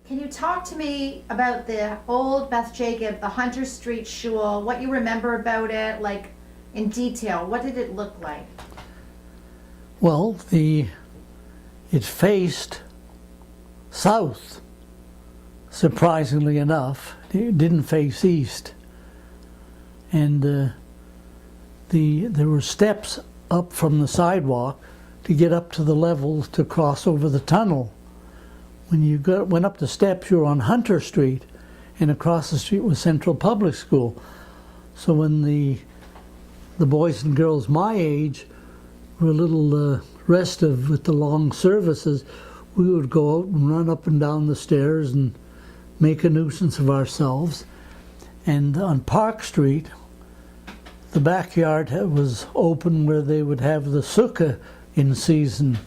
Can you talk to me about the old Beth Jacob, the Hunter Street Shul, what you remember about it, like in detail? What did it look like? Well, it faced south, surprisingly enough. It didn't face east. And there were steps up from the sidewalk to get up to the level to cross over the tunnel. When you went up the steps, you were on Hunter Street, and across the street was Central Public School. So when the boys and girls my age were a little restive with the long services, we would go out and run up and down the stairs and make a nuisance of ourselves. And on Park Street, the backyard was open where they would have the sukkah in season.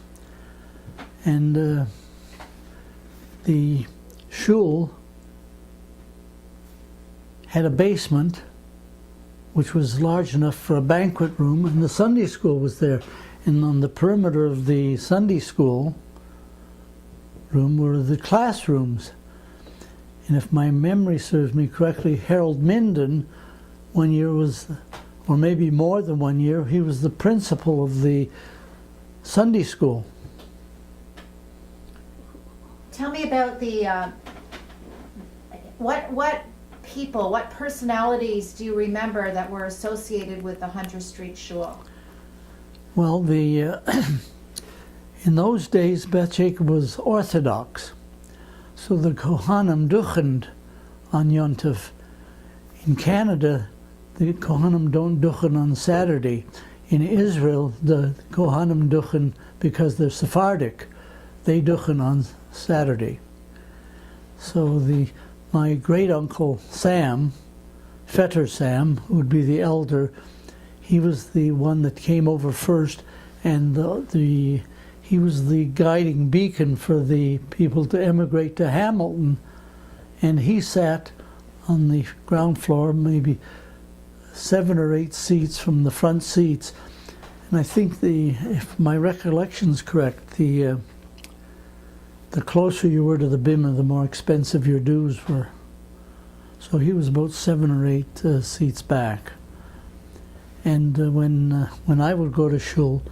And the shul had a basement which was large enough for a banquet room, and the Sunday school was there. And on the perimeter of the Sunday school room were the classrooms. And if my memory serves me correctly, Harold Minden, one year was, or maybe more than 1 year, he was the principal of the Sunday school. Tell me about the, what people, what personalities do you remember that were associated with the Hunter Street Shul? Well, in those days, Beth Jacob was Orthodox. So the Kohanim duchened on Yontif. In Canada, the Kohanim don't duchen on Saturday. In Israel, the Kohanim duchen because they're Sephardic. They duchen on Saturday. So my great uncle Sam, Fetter Sam, who would be the elder, he was the one that came over first, and he was the guiding beacon for the people to emigrate to Hamilton. And he sat on the ground floor, maybe 7 or 8 seats from the front seats. And I think if my recollection's correct, the closer you were to the bimah, the more expensive your dues were. So he was about 7 or 8 seats back. And when I would go to shul,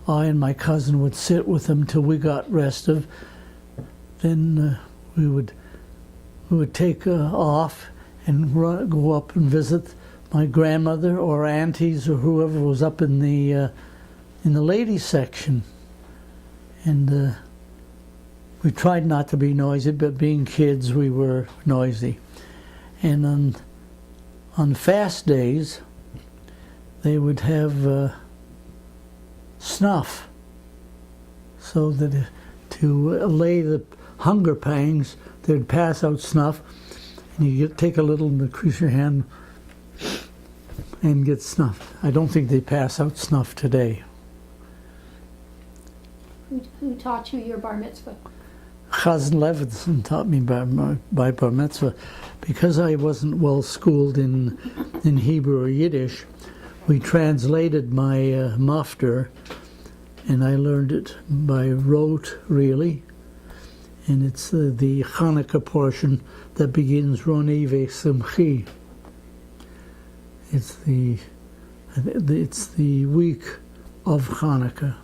I and my cousin would sit with him till we got restive. Then we would take off and go up and visit my grandmother or aunties or whoever was up in the ladies section. And we tried not to be noisy, but being kids, we were noisy. And on fast days, they would have snuff, so that to allay the hunger pangs, they'd pass out snuff, and you take a little and crease your hand and get snuff. I don't think they pass out snuff today. Who taught you your bar mitzvah? Chazan Levinson taught me by bar mitzvah. Because I wasn't well schooled in Hebrew or Yiddish, we translated my mafter, and I learned it by rote, really. And it's the Hanukkah portion that begins Roni Ve'Simchi. It's the week of Hanukkah.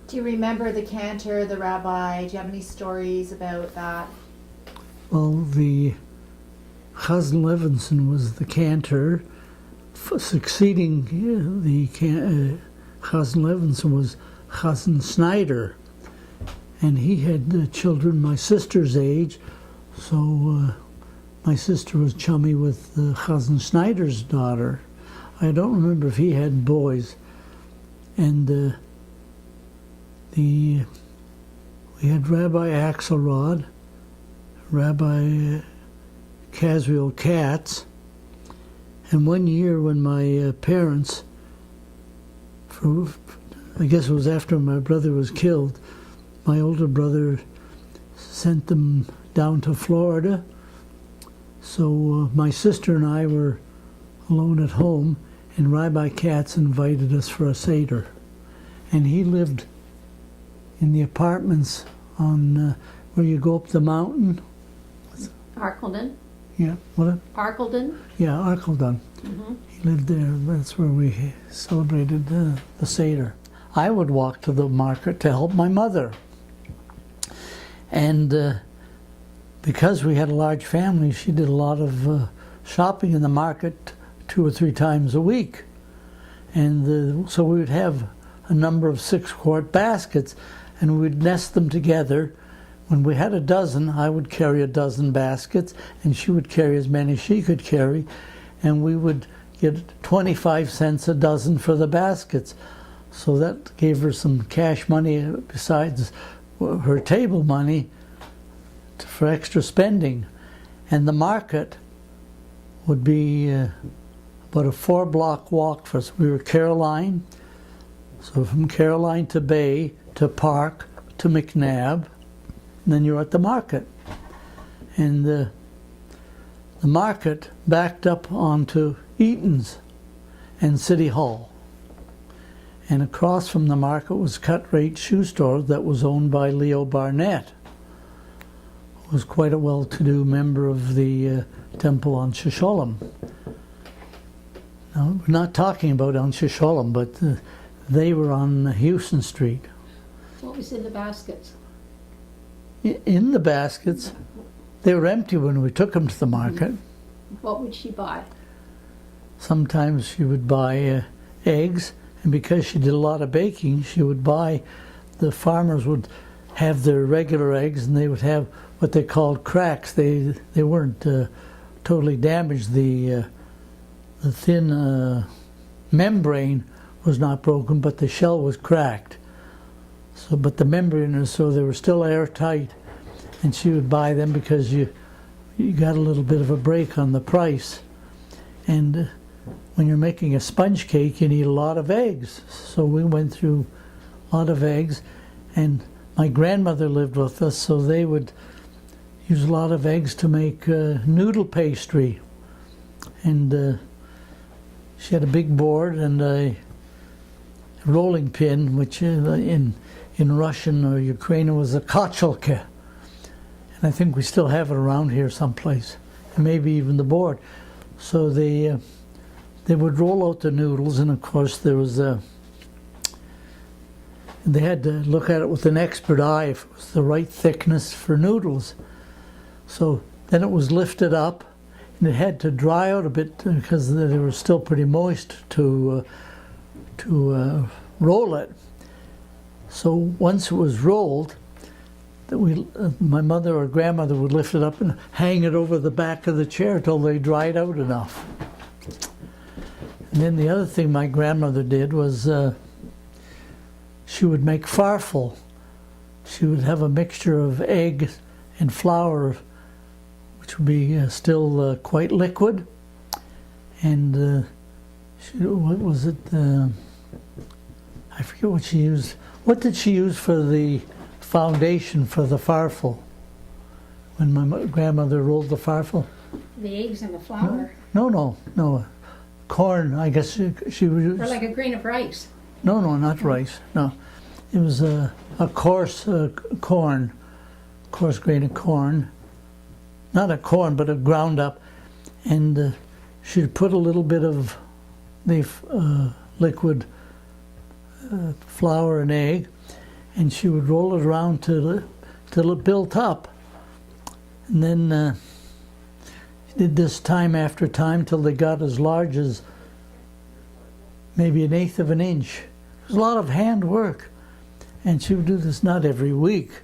Do you remember the cantor, the rabbi? Do you have any stories about that? Well, the Chazan Levinson was the cantor. Succeeding the Chazan Levinson was Chazan Snyder, and he had children my sister's age, so my sister was chummy with Chazan Snyder's daughter. I don't remember if he had boys. And we had Rabbi Axelrod, Rabbi Casriel Katz, and one year when my parents, I guess it was after my brother was killed, my older brother sent them down to Florida. So my sister and I were alone at home, and Rabbi Katz invited us for a Seder. And he lived in the apartments on where you go up the mountain. Arkeldon? Yeah, what? Arkeldon? Yeah, Arkeldon. He lived there. That's where we celebrated the Seder. I would walk to the market to help my mother. And because we had a large family, she did a lot of shopping in the market 2 or 3 times a week. And so we would have a number of 6-quart baskets, and we'd nest them together. When we had a dozen, I would carry a dozen baskets, and she would carry as many as she could carry, and we would get 25 cents a dozen for the baskets. So that gave her some cash money besides her table money for extra spending. And the market would be about a 4-block walk for us. We were Caroline, so from Caroline to Bay to Park to McNabb, and then you're at the market. And the market backed up onto Eaton's and City Hall. And across from the market was Cut Rate Shoe Store that was owned by Leo Barnett, who was quite a well-to-do member of the temple on Shusholem. Now, we're not talking about on Shusholem, but they were on Houston Street. What was in the baskets? In the baskets, they were empty when we took them to the market. What would she buy? Sometimes she would buy eggs, and because she did a lot of baking, she would buy, the farmers would have their regular eggs, and they would have what they called cracks. They weren't totally damaged. The thin membrane was not broken, but the shell was cracked. So, but the membrane is, so they were still airtight, and she would buy them because you got a little bit of a break on the price. And when you're making a sponge cake, you need a lot of eggs. So we went through a lot of eggs, and my grandmother lived with us, so they would use a lot of eggs to make noodle pastry. And she had a big board and a rolling pin, which in Russian or Ukrainian was a kachelka. And I think we still have it around here someplace, and maybe even the board. So they would roll out the noodles, and of course there was they had to look at it with an expert eye if it was the right thickness for noodles. So then it was lifted up, and it had to dry out a bit because they were still pretty moist to roll it. So once it was rolled, my mother or grandmother would lift it up and hang it over the back of the chair till they dried out enough. And then the other thing my grandmother did was she would make farfel. She would have a mixture of egg and flour, which would be still quite liquid. And what was it? I forget what she used. What did she use for the foundation for the farfel? When my grandmother rolled the farfel? The eggs and the flour. No. Corn, I guess she would. Or like a grain of rice. No, not rice. No, it was a coarse corn, coarse grain of corn. Not a corn, but a ground up, and she'd put a little bit of the liquid flour and egg, and she would roll it around till it built up. And then she did this time after time till they got as large as maybe 1/8 of an inch. It was a lot of hand work. And she would do this not every week,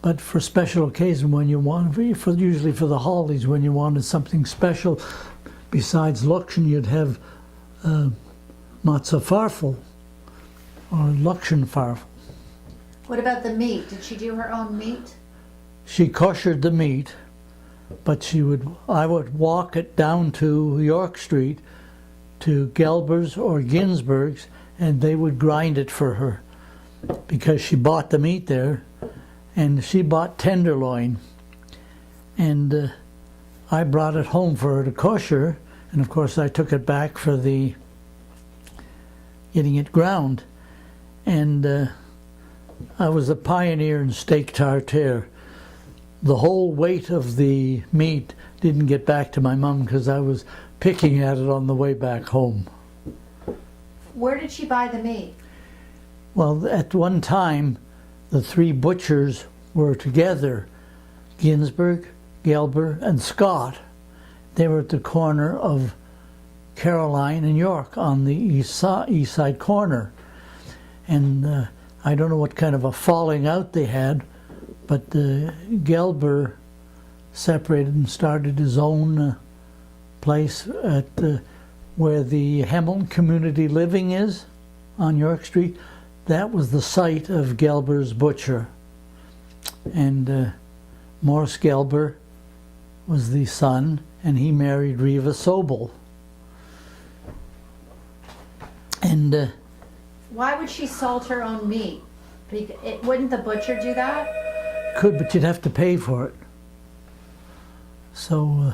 but for special occasion when you wanted, usually for the holidays, when you wanted something special. Besides Lukshin, you'd have matzah farfel, or Lukshin farfel. What about the meat? Did she do her own meat? She koshered the meat, but I would walk it down to York Street to Gelber's or Ginsberg's, and they would grind it for her because she bought the meat there, and she bought tenderloin, and I brought it home for her to kosher, and of course I took it back for the getting it ground, and I was a pioneer in steak tartare. the whole weight of the meat didn't get back to my mom because I was picking at it on the way back home. Where did she buy the meat? Well, at one time, the three butchers were together, Ginsberg, Gelber, and Scott. They were at the corner of Caroline and York on the east side corner. And I don't know what kind of a falling out they had, but Gelber separated and started his own place at where the Hamilton Community Living is on York Street. That was the site of Gelber's butcher. And Morris Gelber was the son, and he married Reva Sobel. And Why would she salt her own meat? Wouldn't the butcher do that? could, but you'd have to pay for it. So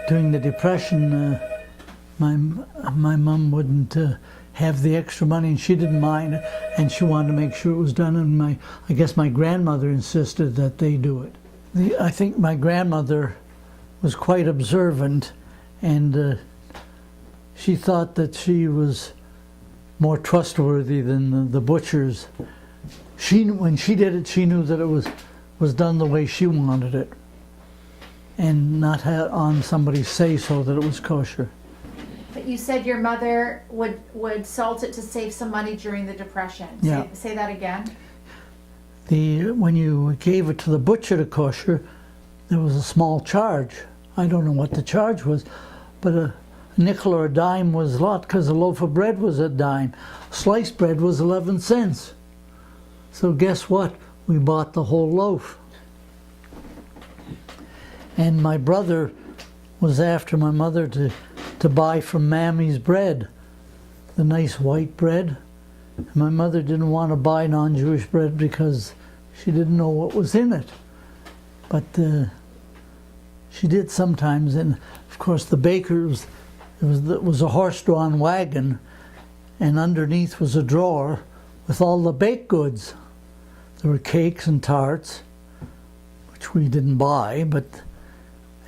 during the Depression, my mom wouldn't have the extra money, and she didn't mind, and she wanted to make sure it was done. And I guess my grandmother insisted that they do it. I think my grandmother was quite observant, and she thought that she was more trustworthy than the butchers. When she did it, she knew that it was done the way she wanted it, and not on somebody's say-so that it was kosher. But you said your mother would salt it to save some money during the Depression. Yeah. Say that again. When you gave it to the butcher to kosher, there was a small charge. I don't know what the charge was, but a nickel or a dime was a lot, because a loaf of bread was a dime. Sliced bread was 11 cents. So guess what? We bought the whole loaf. And my brother was after my mother to buy from Mammy's bread, the nice white bread. And my mother didn't want to buy non-Jewish bread because she didn't know what was in it. But she did sometimes, and of course the baker's, it was a horse-drawn wagon, and underneath was a drawer with all the baked goods. There were cakes and tarts, which we didn't buy, but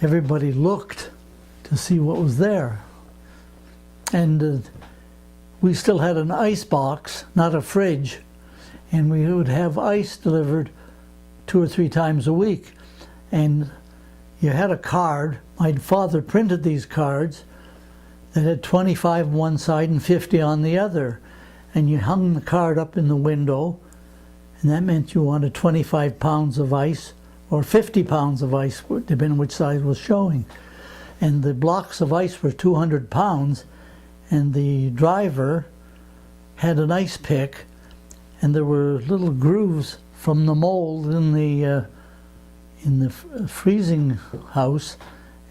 everybody looked to see what was there. And we still had an ice box, not a fridge, and we would have ice delivered 2 or 3 times a week. And you had a card. My father printed these cards that had 25 on one side and 50 on the other. And you hung the card up in the window, and that meant you wanted 25 pounds of ice or 50 pounds of ice, depending which side was showing. And the blocks of ice were 200 pounds, and the driver had an ice pick, and there were little grooves from the mold in the freezing house,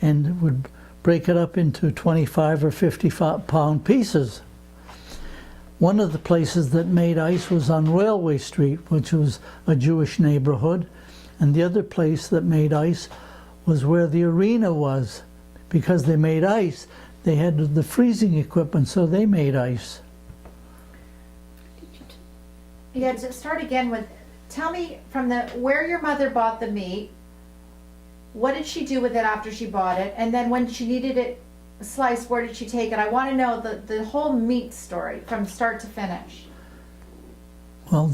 and it would break it up into 25 or 50 pound pieces. One of the places that made ice was on Railway Street, which was a Jewish neighborhood, and the other place that made ice was where the arena was. Because they made ice, they had the freezing equipment, so they made ice. Yeah, to start again with, tell me from where your mother bought the meat, what did she do with it after she bought it, and then when she needed it sliced, where did she take it? I want to know the whole meat story from start to finish. Well,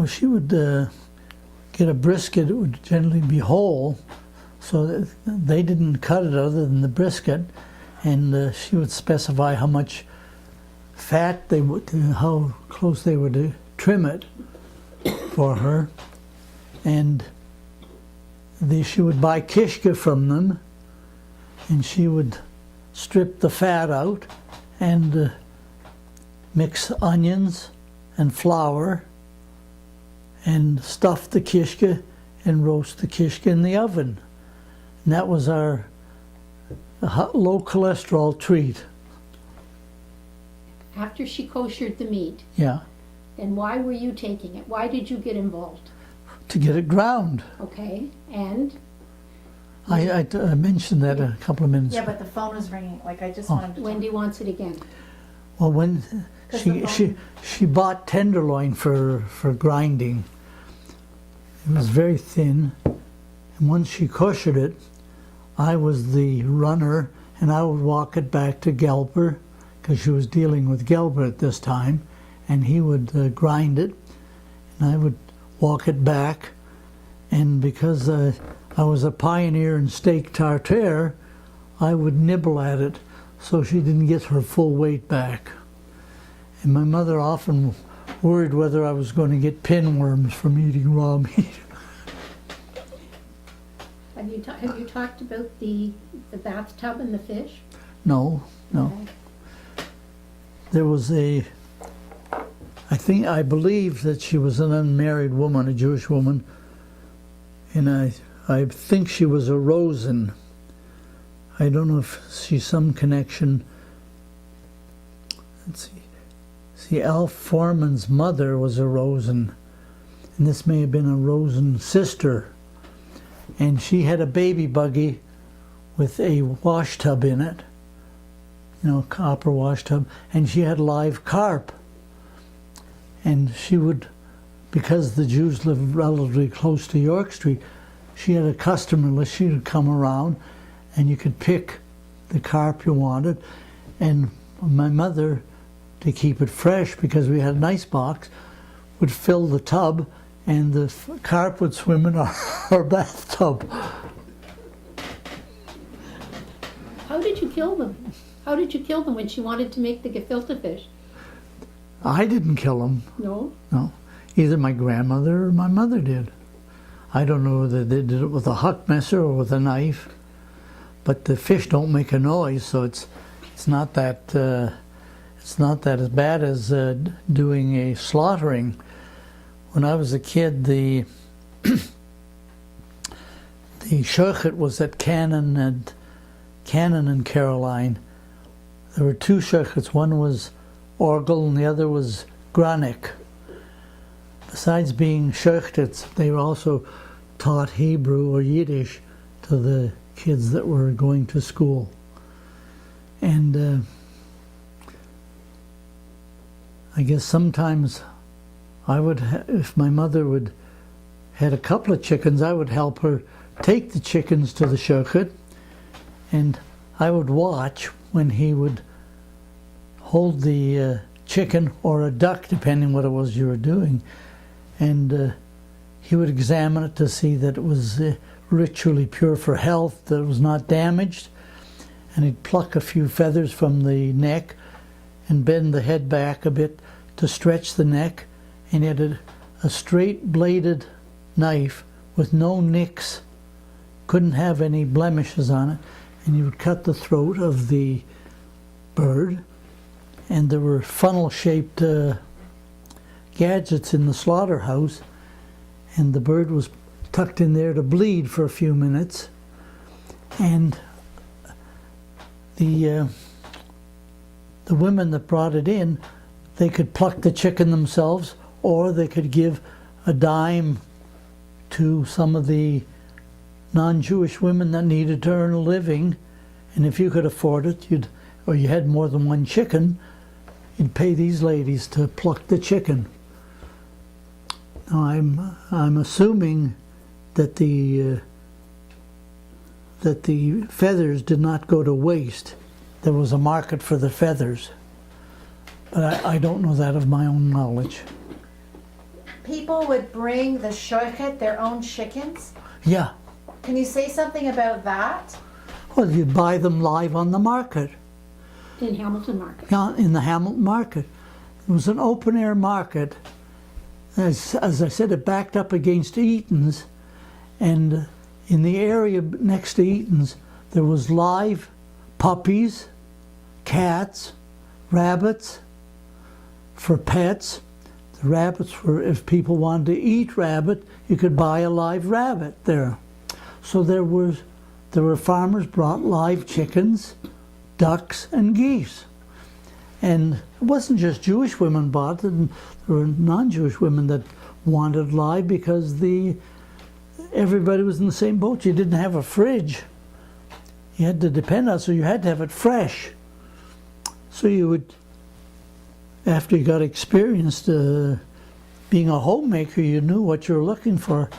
she would get a brisket. It would generally be whole, so that they didn't cut it other than the brisket, and she would specify how much fat they would, how close they would trim it for her, and she would buy kishka from them, and she would strip the fat out and mix onions and flour and stuff the kishka and roast the kishka in the oven. And that was our low cholesterol treat. After she koshered the meat, Yeah, then why were you taking it? Why did you get involved? to get it ground. Okay, and I mentioned that a couple of minutes Yeah, ago. but the phone was ringing. Like I just Oh. wanted to. Wendy wants it again. Well, when 'Cause she the she bought tenderloin for grinding, It was very thin. And once she koshered it, I was the runner, and I would walk it back to Gelber, because she was dealing with Gelber at this time, and he would grind it, and I would walk it back. And because I was a pioneer in steak tartare, I would nibble at it so she didn't get her full weight back. And my mother often worried whether I was going to get pinworms from eating raw meat. Have you talked about the bathtub and the fish? No. Okay. There was I believe that she was an unmarried woman, a Jewish woman, and I think she was a Rosen. I don't know if she's some connection. Let's see. See, Alf Foreman's mother was a Rosen, and this may have been a Rosen sister. And she had a baby buggy with a wash tub in it, copper wash tub, and she had live carp. And she would, because the Jews lived relatively close to York Street, she had a customer list. She would come around, and you could pick the carp you wanted. And my mother, to keep it fresh, because we had an ice box, would fill the tub, and the carp would swim in our bathtub. How did you kill them? How did you kill them when she wanted to make the gefilte fish? I didn't kill them. No? No. Either my grandmother or my mother did. I don't know whether they did it with a huckmesser or with a knife, but the fish don't make a noise, so it's not that as bad as doing a slaughtering. When I was a kid, the shochet was at Cannon and Caroline. There were two shochets. One was Orgel and the other was Granick. Besides being shochets, they were also taught Hebrew or Yiddish to the kids that were going to school. And I guess sometimes I would, if my mother had a couple of chickens, I would help her take the chickens to the shochet, and I would watch when he would hold the chicken or a duck, depending what it was you were doing, and he would examine it to see that it was ritually pure for health, that it was not damaged, and he'd pluck a few feathers from the neck and bend the head back a bit to stretch the neck, and he had a straight bladed knife with no nicks, couldn't have any blemishes on it, and he would cut the throat of the bird, and there were funnel-shaped gadgets in the slaughterhouse, and the bird was tucked in there to bleed for a few minutes, and the women that brought it in, they could pluck the chicken themselves, or they could give a dime to some of the non-Jewish women that needed to earn a living, and if you could afford it, or you had more than one chicken, you'd pay these ladies to pluck the chicken. Now I'm assuming that the feathers did not go to waste. There was a market for the feathers, but I don't know that of my own knowledge. People would bring the shochet, their own chickens. Yeah. Can you say something about that? Well, you'd buy them live on the market. In Hamilton Market? Yeah, in the Hamilton Market. It was an open-air market. As I said, it backed up against Eaton's, and in the area next to Eaton's, there was live puppies, cats, rabbits for pets. The rabbits were, if people wanted to eat rabbit, you could buy a live rabbit there. So there were farmers brought live chickens, ducks, and geese. And it wasn't just Jewish women bought it, and there were non-Jewish women that wanted live because everybody was in the same boat. You didn't have a fridge. You had to depend on it, so you had to have it fresh. So you would, after you got experienced being a homemaker, you knew what you were looking for.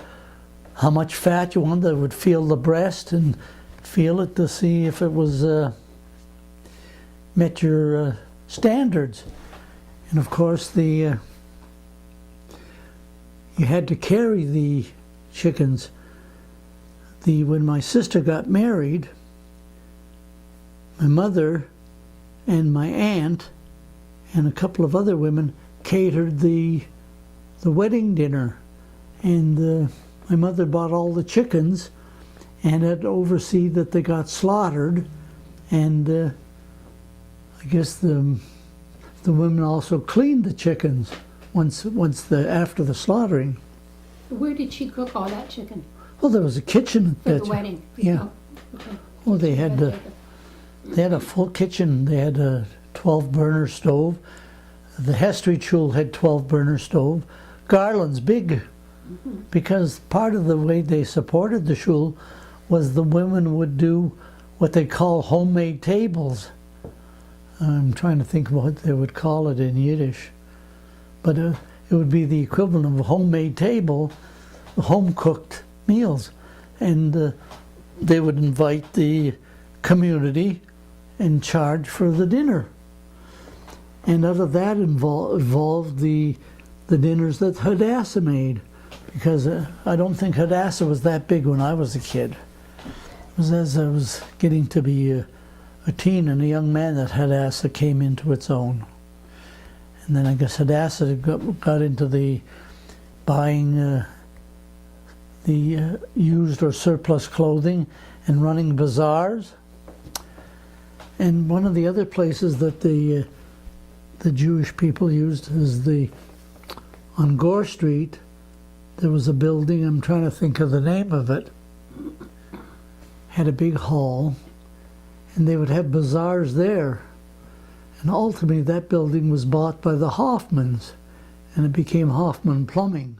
how much fat you wanted. They would feel the breast and feel it to see if it was met your standards. And of course, you had to carry the chickens. When my sister got married, my mother and my aunt and a couple of other women catered the wedding dinner, and my mother bought all the chickens and had to oversee that they got slaughtered, and I guess the women also cleaned the chickens after the slaughtering. Where did she cook all that chicken? Well, there was a kitchen For the wedding? Yeah. Oh, okay. Well, they had a full kitchen. They had a 12-burner stove. The Hestry Chul had 12-burner stove. Garland's big, because part of the way they supported the shul was the women would do what they call homemade tables. I'm trying to think of what they would call it in Yiddish, but it would be the equivalent of a homemade table, home-cooked meals, and they would invite the community and charge for the dinner. And out of that evolved the dinners that Hadassah made, because I don't think Hadassah was that big when I was a kid. It was as I was getting to be a teen and a young man that Hadassah came into its own. And then I guess Hadassah got into the buying the used or surplus clothing and running bazaars. And one of the other places that the Jewish people used is on Gore Street. There was a building, I'm trying to think of the name of it, had a big hall, and they would have bazaars there. And ultimately that building was bought by the Hoffmans, and it became Hoffman Plumbing.